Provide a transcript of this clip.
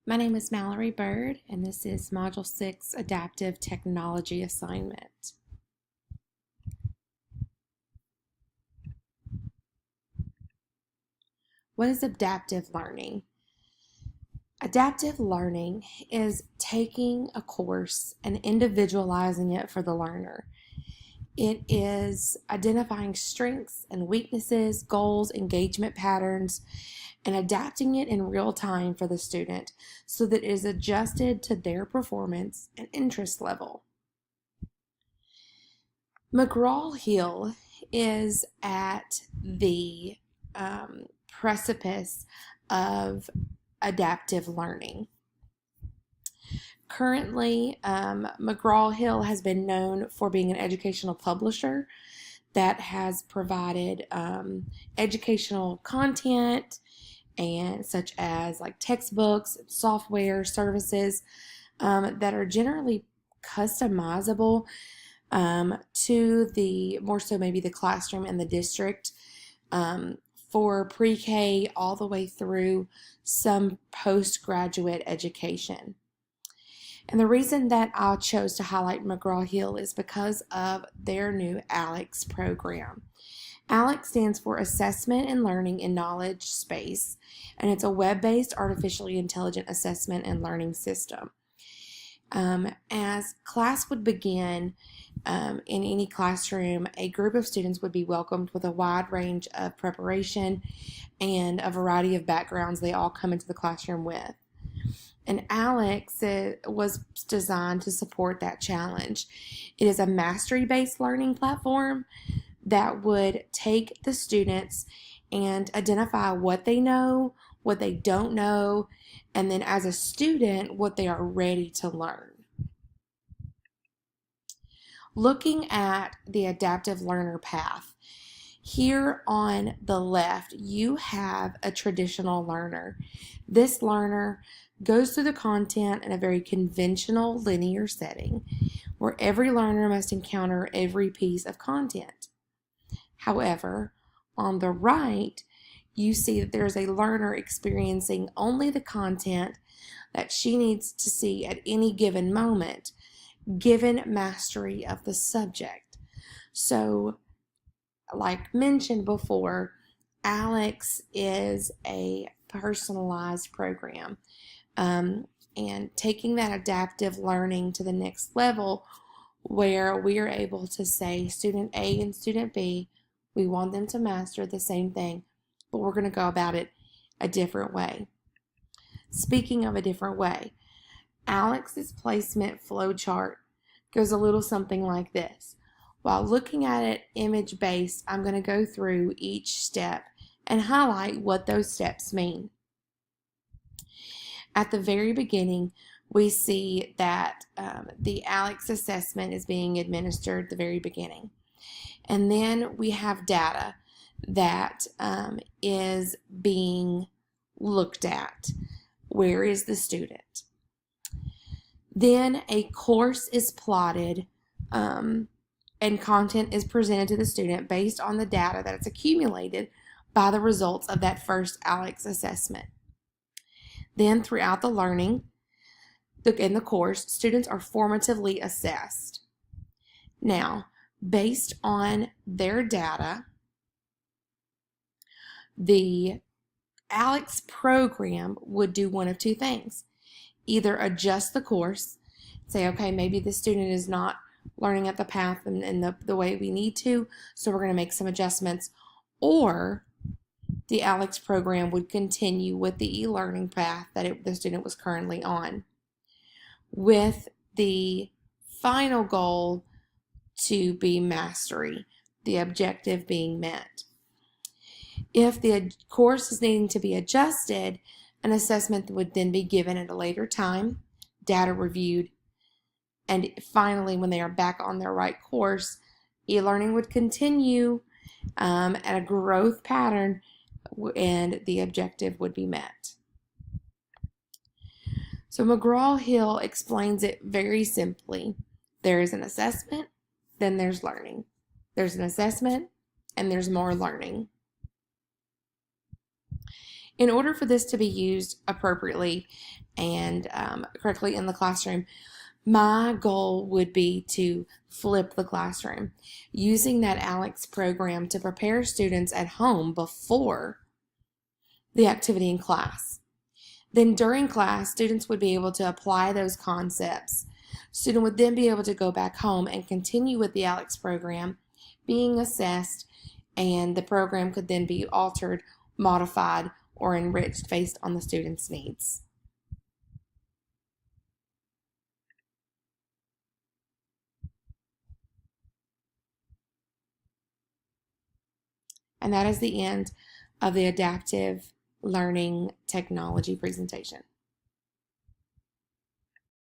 My name is Mallory Bird, and this is Module 6 Adaptive Technology Assignment. What is adaptive learning? Adaptive learning is taking a course and individualizing it for the learner. It is identifying strengths and weaknesses, goals, engagement patterns, and adapting it in real time for the student so that it is adjusted to their performance and interest level. McGraw-Hill is at the precipice of adaptive learning. Currently, McGraw-Hill has been known for being an educational publisher that has provided educational content and such as like textbooks, software, services that are generally customizable to the more so maybe the classroom and the district for pre-K all the way through some postgraduate education. And the reason that I chose to highlight McGraw-Hill is because of their new ALEX program. ALEX stands for Assessment and Learning in Knowledge Space, and it's a web-based artificially intelligent assessment and learning system. As class would begin in any classroom, a group of students would be welcomed with a wide range of preparation and a variety of backgrounds they all come into the classroom with. And ALEX was designed to support that challenge. It is a mastery-based learning platform that would take the students and identify what they know, what they don't know, and then as a student, what they are ready to learn. Looking at the adaptive learner path, here on the left, you have a traditional learner. This learner goes through the content in a very conventional linear setting where every learner must encounter every piece of content. However, on the right, you see that there's a learner experiencing only the content that she needs to see at any given moment, given mastery of the subject. So, like mentioned before, ALEX is a personalized program. And taking that adaptive learning to the next level where we are able to say student A and student B, we want them to master the same thing, but we're going to go about it a different way. Speaking of a different way, ALEX's placement flowchart goes a little something like this. While looking at it image-based, I'm going to go through each step and highlight what those steps mean. At the very beginning, we see that the ALEX assessment is being administered at the very beginning. And then we have data that is being looked at. Where is the student? Then a course is plotted and content is presented to the student based on the data that is accumulated by the results of that first ALEX assessment. Then throughout the learning in the course, students are formatively assessed. Now, based on their data, the ALEX program would do one of two things. Either adjust the course, say, okay, maybe the student is not learning at the path and the way we need to, so we're going to make some adjustments, or the ALEX program would continue with the e-learning path that the student was currently on, with the final goal to be mastery, the objective being met. If the course is needing to be adjusted, an assessment would then be given at a later time, data reviewed, and finally, when they are back on their right course, e-learning would continue at a growth pattern and the objective would be met. So McGraw-Hill explains it very simply. There is an assessment, then there's learning. There's an assessment, and there's more learning. In order for this to be used appropriately and correctly in the classroom, my goal would be to flip the classroom using that ALEKS program to prepare students at home before the activity in class. Then during class, students would be able to apply those concepts. Student would then be able to go back home and continue with the ALEKS program being assessed, and the program could then be altered, modified, or enriched based on the student's needs. And that is the end of the adaptive learning technology presentation.